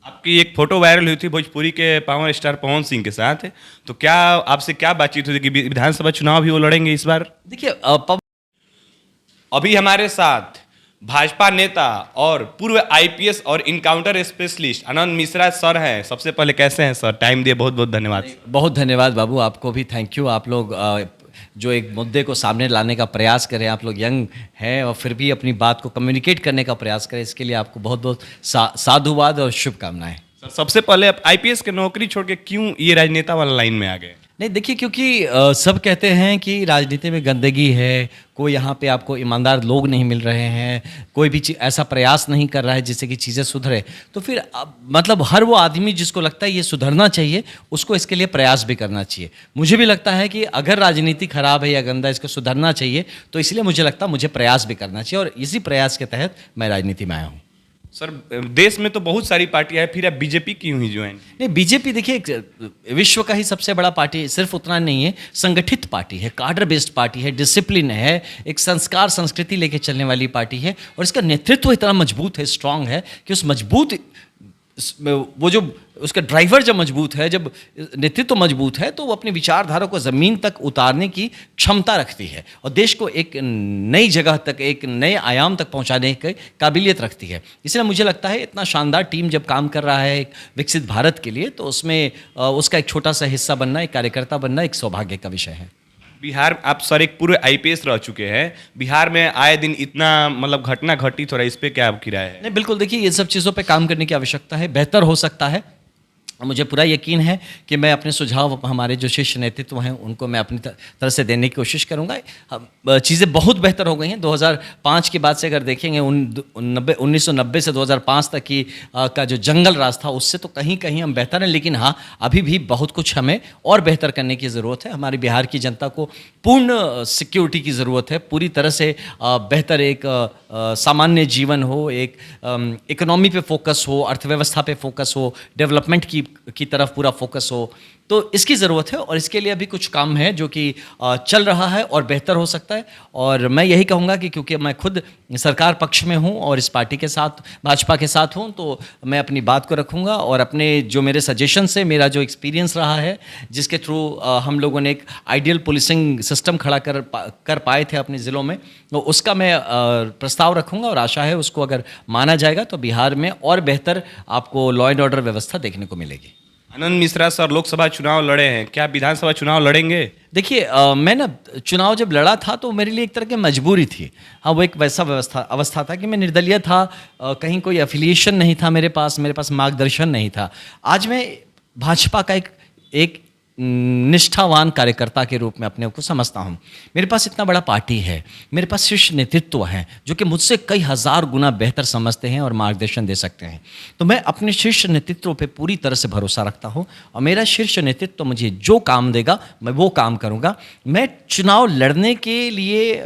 आपकी एक photo viral हुई थी भोजपुरी के पावर स्टार पवन सिंह के साथ, तो क्या आपसे क्या बातचीत हुई थी कि विधानसभा चुनाव भी वो लड़ेंगे इस बार? देखिए अभी हमारे साथ भाजपा नेता और पूर्व आईपीएस और इनकाउंटर स्पेशलिस्ट आनंद मिश्रा सर हैं। सबसे पहले कैसे हैं सर? टाइम दिए बहुत बहुत धन्यवाद। बहुत धन्यवाद बाबू, आपको भी थैंक यू। आप लोग जो एक मुद्दे को सामने लाने का प्रयास करें, आप लोग यंग हैं और फिर भी अपनी बात को कम्युनिकेट करने का प्रयास करें, इसके लिए आपको बहुत बहुत साधुवाद और शुभकामनाएं। सर सबसे पहले आप आईपीएस की नौकरी छोड़ के क्यों ये राजनेता वाला लाइन में आ गए? नहीं देखिए, क्योंकि सब कहते हैं कि राजनीति में गंदगी है, कोई यहाँ पे आपको ईमानदार लोग नहीं मिल रहे हैं, कोई भी ऐसा प्रयास नहीं कर रहा है जिससे कि चीज़ें सुधरे। तो फिर मतलब हर वो आदमी जिसको लगता है ये सुधरना चाहिए, उसको इसके लिए प्रयास भी करना चाहिए। मुझे भी लगता है कि अगर राजनीति खराब है या गंदा, इसको सुधरना चाहिए, तो इसलिए मुझे लगता है मुझे प्रयास भी करना चाहिए और इसी प्रयास के तहत मैं राजनीति में आया हूँ। सर देश में तो बहुत सारी पार्टियां हैं, फिर आप बीजेपी क्यों ही ज्वाइन? नहीं, बीजेपी देखिए एक विश्व का ही सबसे बड़ा पार्टी, सिर्फ उतना नहीं है, संगठित पार्टी है, कार्डर बेस्ड पार्टी है, डिसिप्लिन है, एक संस्कार संस्कृति लेके चलने वाली पार्टी है और इसका नेतृत्व इतना मजबूत है, स्ट्रांग है कि उस मजबूत वो जो उसका ड्राइवर जब मजबूत है, जब नेतृत्व मजबूत है, तो वो अपनी विचारधारा को ज़मीन तक उतारने की क्षमता रखती है और देश को एक नई जगह तक, एक नए आयाम तक पहुंचाने की काबिलियत रखती है। इसलिए मुझे लगता है इतना शानदार टीम जब काम कर रहा है एक विकसित भारत के लिए, तो उसमें उसका एक छोटा सा हिस्सा बनना, एक कार्यकर्ता बनना एक सौभाग्य का विषय है। बिहार, आप सर एक पूरे आईपीएस रह चुके हैं, बिहार में आए दिन इतना मतलब घटना घटी, थोड़ा इस पे क्या आपकी राय है? नहीं बिल्कुल, देखिए ये सब चीज़ों पे काम करने की आवश्यकता है, बेहतर हो सकता है। मुझे पूरा यकीन है कि मैं अपने सुझाव हमारे जो शीर्ष नेतृत्व हैं उनको मैं अपनी तरह से देने की कोशिश करूँगा। चीज़ें बहुत बेहतर हो गई हैं 2005 के बाद से। अगर देखेंगे 1990 से 2005 तक की का जो जंगल राज था, उससे तो कहीं कहीं हम बेहतर हैं, लेकिन हाँ अभी भी बहुत कुछ हमें और बेहतर करने की ज़रूरत है। हमारी बिहार की जनता को पूर्ण सिक्योरिटी की ज़रूरत है, पूरी तरह से बेहतर एक सामान्य जीवन हो, एक इकोनॉमी पे फोकस हो, अर्थव्यवस्था पे फोकस हो, डेवलपमेंट की तरफ पूरा फोकस हो, तो इसकी ज़रूरत है और इसके लिए अभी कुछ काम है जो कि चल रहा है और बेहतर हो सकता है। और मैं यही कहूँगा कि क्योंकि मैं खुद सरकार पक्ष में हूँ और इस पार्टी के साथ, भाजपा के साथ हूँ, तो मैं अपनी बात को रखूँगा और अपने जो मेरे सजेशन से, मेरा जो एक्सपीरियंस रहा है, जिसके थ्रू हम लोगों ने एक आइडियल पुलिसिंग सिस्टम खड़ा कर पाए थे अपने ज़िलों में, तो उसका मैं प्रस्ताव रखूँगा और आशा है उसको अगर माना जाएगा तो बिहार में और बेहतर आपको लॉ एंड ऑर्डर व्यवस्था देखने को मिलेगी। आनंद मिश्रा सर लोकसभा चुनाव लड़े हैं, क्या विधानसभा चुनाव लड़ेंगे? देखिए मैं ना चुनाव जब लड़ा था तो मेरे लिए एक तरह की मजबूरी थी। हाँ, वो एक वैसा अवस्था था कि मैं निर्दलीय था, कहीं कोई एफिलिएशन नहीं था मेरे पास मार्गदर्शन नहीं था। आज मैं भाजपा का एक निष्ठावान कार्यकर्ता के रूप में अपने को समझता हूँ। मेरे पास इतना बड़ा पार्टी है, मेरे पास शीर्ष नेतृत्व है जो कि मुझसे कई हज़ार गुना बेहतर समझते हैं और मार्गदर्शन दे सकते हैं। तो मैं अपने शीर्ष नेतृत्व पे पूरी तरह से भरोसा रखता हूँ और मेरा शीर्ष नेतृत्व मुझे जो काम देगा मैं वो काम करूँगा। मैं चुनाव लड़ने के लिए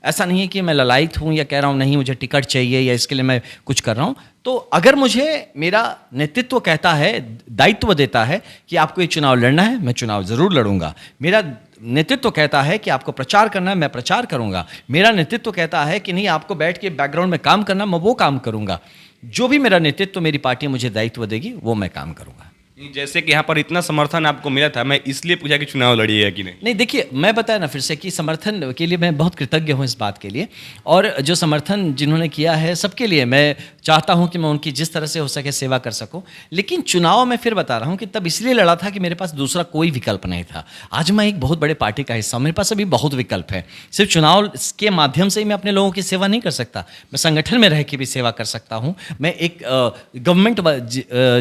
ऐसा नहीं है कि मैं ललायत हूँ या कह रहा हूँ नहीं मुझे टिकट चाहिए या इसके लिए मैं कुछ कर रहा हूँ। तो अगर मुझे मेरा नेतृत्व कहता है, दायित्व देता है कि आपको ये चुनाव लड़ना है, मैं चुनाव ज़रूर लड़ूंगा। मेरा नेतृत्व कहता है कि आपको प्रचार करना है, मैं प्रचार करूंगा। मेरा नेतृत्व कहता है कि नहीं आपको बैठ के बैकग्राउंड में काम करना, मैं वो काम करूंगा। जो भी मेरा नेतृत्व, मेरी पार्टी मुझे दायित्व देगी वो मैं काम करूंगा। जैसे कि यहाँ पर इतना समर्थन आपको मिला था, मैं इसलिए पूछा कि चुनाव लड़िएगा कि नहीं? नहीं देखिए, मैं बताया ना फिर से कि समर्थन के लिए मैं बहुत कृतज्ञ हूँ इस बात के लिए, और जो समर्थन जिन्होंने किया है सबके लिए मैं चाहता हूँ कि मैं उनकी जिस तरह से हो सके सेवा कर सकूँ। लेकिन चुनाव मैं फिर बता रहा हूँ कि तब इसलिए लड़ा था कि मेरे पास दूसरा कोई विकल्प नहीं था। आज मैं एक बहुत बड़े पार्टी का हिस्सा हूँ, मेरे पास अभी बहुत विकल्प है। सिर्फ चुनाव के माध्यम से ही मैं अपने लोगों की सेवा नहीं कर सकता, मैं संगठन में रह के भी सेवा कर सकता हूँ। मैं एक गवर्नमेंट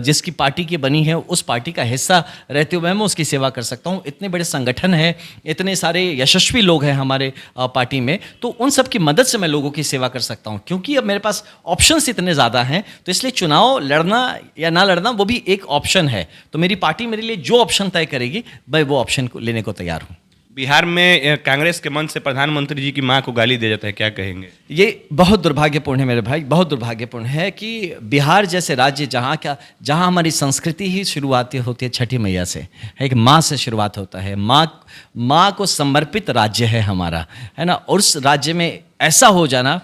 जिसकी पार्टी की बनी है उस पार्टी का हिस्सा रहते हुए मैं उसकी सेवा कर सकता हूँ। इतने बड़े संगठन है, इतने सारे यशस्वी लोग हैं हमारे पार्टी में, तो उन सब की मदद से मैं लोगों की सेवा कर सकता हूँ। क्योंकि अब मेरे पास ऑप्शंस इतने ज़्यादा हैं, तो इसलिए चुनाव लड़ना या ना लड़ना वो भी एक ऑप्शन है। तो मेरी पार्टी मेरे लिए जो ऑप्शन तय करेगी मैं वो ऑप्शन को लेने को तैयार हूँ। बिहार में कांग्रेस के मंच से प्रधानमंत्री जी की मां को गाली दिया जाता है, क्या कहेंगे? ये बहुत दुर्भाग्यपूर्ण है मेरे भाई, बहुत दुर्भाग्यपूर्ण है कि बिहार जैसे राज्य जहाँ हमारी संस्कृति ही शुरुआत होती है छठी मैया से, एक माँ से शुरुआत होता है, माँ को समर्पित राज्य है हमारा, है ना। और उस राज्य में ऐसा हो जाना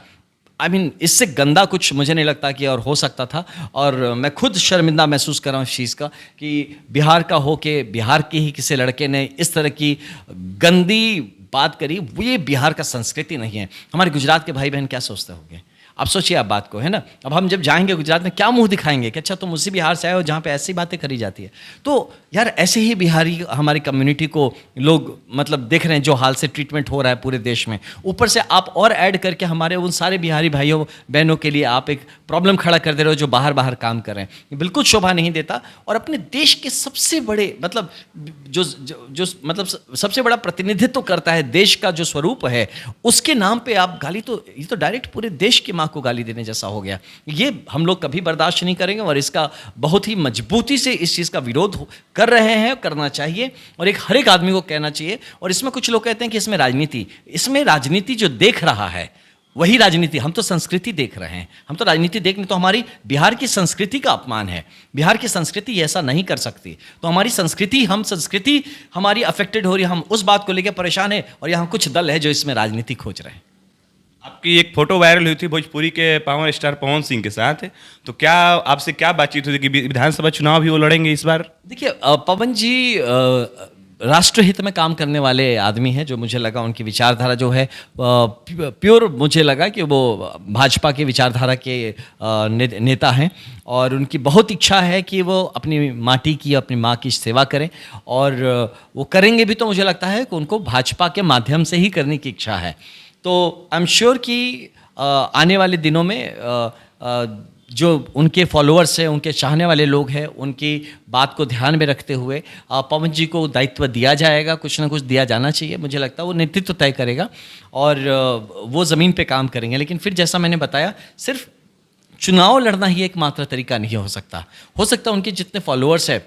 आई मीन इससे गंदा कुछ मुझे नहीं लगता कि और हो सकता था। और मैं खुद शर्मिंदा महसूस कर रहा हूँ इस चीज़ का कि बिहार का हो के बिहार के ही किसी लड़के ने इस तरह की गंदी बात करी। वो ये बिहार का संस्कृति नहीं है। हमारे गुजरात के भाई बहन क्या सोचते होंगे, आप सोचिए आप बात को, है ना। अब हम जब जाएंगे गुजरात में क्या मुंह दिखाएंगे कि अच्छा तुम उसी बिहार से आए हो जहाँ पे ऐसी बातें करी जाती है। तो यार ऐसे ही बिहारी हमारी कम्युनिटी को लोग मतलब देख रहे हैं जो हाल से ट्रीटमेंट हो रहा है पूरे देश में, ऊपर से आप और ऐड करके हमारे उन सारे बिहारी भाइयों बहनों के लिए आप एक प्रॉब्लम खड़ा कर दे रहे हो जो बाहर बाहर काम कर रहे हैं। ये बिल्कुल शोभा नहीं देता। और अपने देश के सबसे बड़े मतलब जो मतलब सबसे बड़ा प्रतिनिधित्व करता है देश का जो स्वरूप है, उसके नाम पे आप गाली, तो ये तो डायरेक्ट पूरे देश की माँ को गाली देने जैसा हो गया। ये हम लोग कभी बर्दाश्त नहीं करेंगे और इसका बहुत ही मजबूती से इस चीज़ का विरोध कर रहे हैं, करना चाहिए और हर एक आदमी को कहना चाहिए। और इसमें कुछ लोग कहते हैं कि इसमें राजनीति जो देख रहा है वही राजनीति, हम तो संस्कृति देख रहे हैं। हम तो राजनीति देखने, तो हमारी बिहार की संस्कृति का अपमान है। बिहार की संस्कृति ऐसा नहीं कर सकती। तो हमारी संस्कृति हमारी अफेक्टेड हो रही है, हम उस बात को लेकर परेशान है और यहाँ कुछ दल है जो इसमें राजनीति खोज रहे हैं। आपकी एक फोटो वायरल हुई थी भोजपुरी के पावर स्टार पवन सिंह के साथ, तो क्या आपसे क्या बातचीत हुई थी कि विधानसभा चुनाव भी वो लड़ेंगे इस बार? देखिए पवन जी राष्ट्रहित में काम करने वाले आदमी हैं, जो मुझे लगा उनकी विचारधारा जो है प्योर, मुझे लगा कि वो भाजपा की विचारधारा के नेता हैं और उनकी बहुत इच्छा है कि वो अपनी माटी की, अपनी माँ की सेवा करें और वो करेंगे भी। तो मुझे लगता है कि उनको भाजपा के माध्यम से ही करने की इच्छा है। तो आई एम श्योर कि आने वाले दिनों में जो उनके फॉलोअर्स हैं, उनके चाहने वाले लोग हैं, उनकी बात को ध्यान में रखते हुए पवन जी को दायित्व दिया जाएगा, कुछ ना कुछ दिया जाना चाहिए। मुझे लगता है वो नेतृत्व तय करेगा और वो ज़मीन पे काम करेंगे। लेकिन फिर जैसा मैंने बताया, सिर्फ चुनाव लड़ना ही एकमात्र तरीका नहीं हो सकता। उनके जितने फॉलोअर्स हैं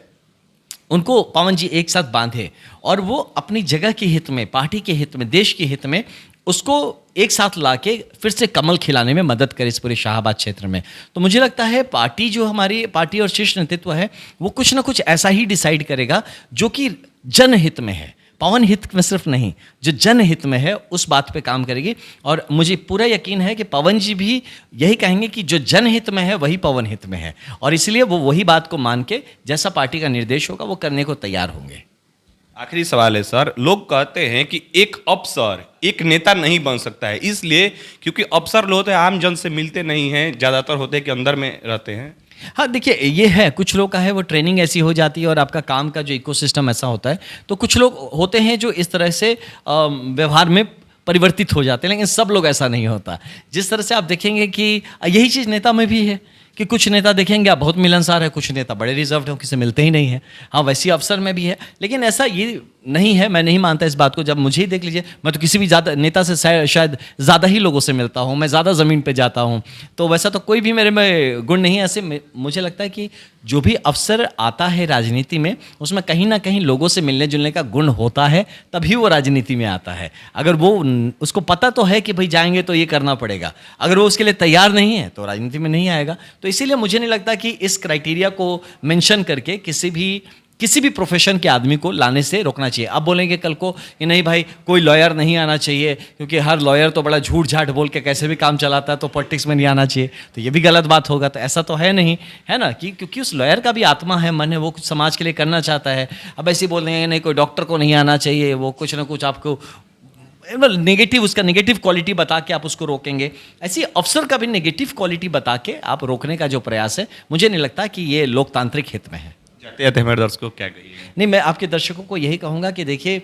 उनको पवन जी एक साथ बांधे और वो अपनी जगह के हित में, पार्टी के हित में, देश के हित में उसको एक साथ लाके फिर से कमल खिलाने में मदद करे इस पूरे शाहबाद क्षेत्र में। तो मुझे लगता है पार्टी, जो हमारी पार्टी और शीर्ष नेतृत्व है, वो कुछ ना कुछ ऐसा ही डिसाइड करेगा जो कि जनहित में है, पवन हित में सिर्फ नहीं, जो जनहित में है उस बात पे काम करेगी। और मुझे पूरा यकीन है कि पवन जी भी यही कहेंगे कि जो जनहित में है वही पवन हित में है और इसलिए वो वही बात को मान के जैसा पार्टी का निर्देश होगा वो करने को तैयार होंगे। आखिरी सवाल है सर, लोग कहते हैं कि एक अफसर एक नेता नहीं बन सकता है, इसलिए क्योंकि अफसर लोग होते हैं आम जन से मिलते नहीं हैं, ज़्यादातर होते हैं कि अंदर में रहते हैं। हाँ देखिए, ये है कुछ लोग का है वो ट्रेनिंग ऐसी हो जाती है और आपका काम का जो इकोसिस्टम ऐसा होता है, तो कुछ लोग होते हैं जो इस तरह से व्यवहार में परिवर्तित हो जाते हैं। लेकिन सब लोग ऐसा नहीं होता। जिस तरह से आप देखेंगे कि यही चीज़ नेता में भी है कि कुछ नेता देखेंगे आप बहुत मिलनसार है, कुछ नेता बड़े रिजर्व्ड हैं, किसी से मिलते ही नहीं है। हाँ वैसी अफसर में भी है, लेकिन ऐसा ये नहीं है, मैं नहीं मानता इस बात को। जब मुझे ही देख लीजिए, मैं तो किसी भी ज़्यादा नेता से शायद ज़्यादा ही लोगों से मिलता हूँ, मैं ज़्यादा ज़मीन पे जाता हूँ, तो वैसा तो कोई भी मेरे में गुण नहीं है ऐसे। मुझे लगता है कि जो भी अफसर आता है राजनीति में, उसमें कहीं ना कहीं लोगों से मिलने जुलने का गुण होता है, तभी वो राजनीति में आता है। अगर वो उसको पता तो है कि भाई जाएंगे तो ये करना पड़ेगा, अगर वो उसके लिए तैयार नहीं है तो राजनीति में नहीं आएगा। तो इसीलिए मुझे नहीं लगता कि इस क्राइटेरिया को मेंशन करके किसी भी प्रोफेशन के आदमी को लाने से रोकना चाहिए। अब बोलेंगे कल को कि नहीं भाई कोई लॉयर नहीं आना चाहिए क्योंकि हर लॉयर तो बड़ा झूठ झाट बोल के कैसे भी काम चलाता है, तो पॉलिटिक्स में नहीं आना चाहिए, तो ये भी गलत बात होगा। तो ऐसा तो है नहीं, है ना, कि क्योंकि उस लॉयर का भी आत्मा है, मन है, वो कुछ समाज के लिए करना चाहता है। अब ऐसे बोल देंगे नहीं कोई डॉक्टर को नहीं आना चाहिए, वो कुछ ना कुछ आपको नेगेटिव, उसका नेगेटिव क्वालिटी बता के आप उसको रोकेंगे। ऐसी अफसर का भी नेगेटिव क्वालिटी बता के आप रोकने का जो प्रयास है, मुझे नहीं लगता कि ये लोकतांत्रिक हित में है। जाते जाते हमारे दर्शकों को क्या कहिए? नहीं, मैं आपके दर्शकों को यही कहूँगा कि देखिए,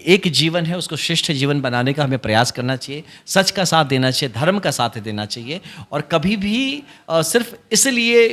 एक जीवन है, उसको श्रेष्ठ जीवन बनाने का हमें प्रयास करना चाहिए, सच का साथ देना चाहिए, धर्म का साथ देना चाहिए और कभी भी सिर्फ इसलिए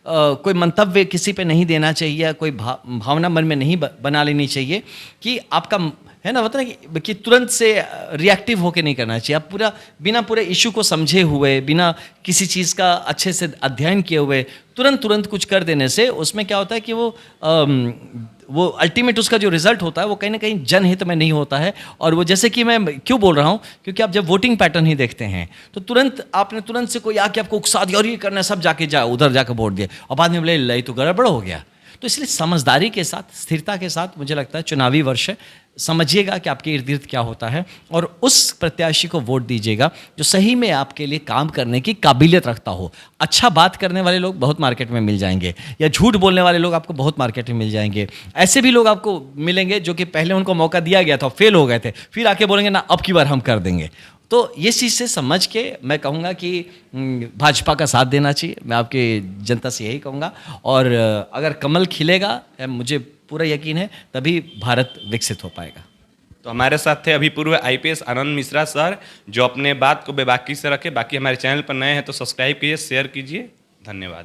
कोई मंतव्य किसी पे नहीं देना चाहिए, कोई भावना मन में नहीं बना लेनी चाहिए कि आपका, है ना, होता है कि तुरंत से रिएक्टिव होके नहीं करना चाहिए। आप बिना पूरे इशू को समझे हुए, बिना किसी चीज़ का अच्छे से अध्ययन किए हुए तुरंत कुछ कर देने से उसमें क्या होता है कि वो अल्टीमेट उसका जो रिजल्ट होता है वो कहीं ना कहीं जनहित में नहीं होता है। और वो, जैसे कि मैं क्यों बोल रहा हूँ, क्योंकि आप जब वोटिंग पैटर्न ही देखते हैं तो आपने तुरंत से कोई आके आपको उकसा दिया और ये करना है, सब उधर जाके वोट दिया और बाद में बोले तो गड़बड़ हो गया। तो इसलिए समझदारी के साथ, स्थिरता के साथ, मुझे लगता है चुनावी वर्ष है, समझिएगा कि आपके इर्द गिर्द क्या होता है और उस प्रत्याशी को वोट दीजिएगा जो सही में आपके लिए काम करने की काबिलियत रखता हो। अच्छा बात करने वाले लोग बहुत मार्केट में मिल जाएंगे, या झूठ बोलने वाले लोग आपको बहुत मार्केट में मिल जाएंगे। ऐसे भी लोग आपको मिलेंगे जो कि पहले उनको मौका दिया गया था, फेल हो गए थे, फिर आके बोलेंगे ना अब की बार हम कर देंगे। तो ये चीज़ से समझ के मैं कहूँगा कि भाजपा का साथ देना चाहिए, मैं आपकी जनता से यही कहूँगा। और अगर कमल खिलेगा, मुझे पूरा यकीन है, तभी भारत विकसित हो पाएगा। तो हमारे साथ थे अभी पूर्व आईपीएस आनंद मिश्रा सर, जो अपने बात को बेबाकी से रखे। बाकी हमारे चैनल पर नए हैं तो सब्सक्राइब कीजिए, शेयर कीजिए। धन्यवाद।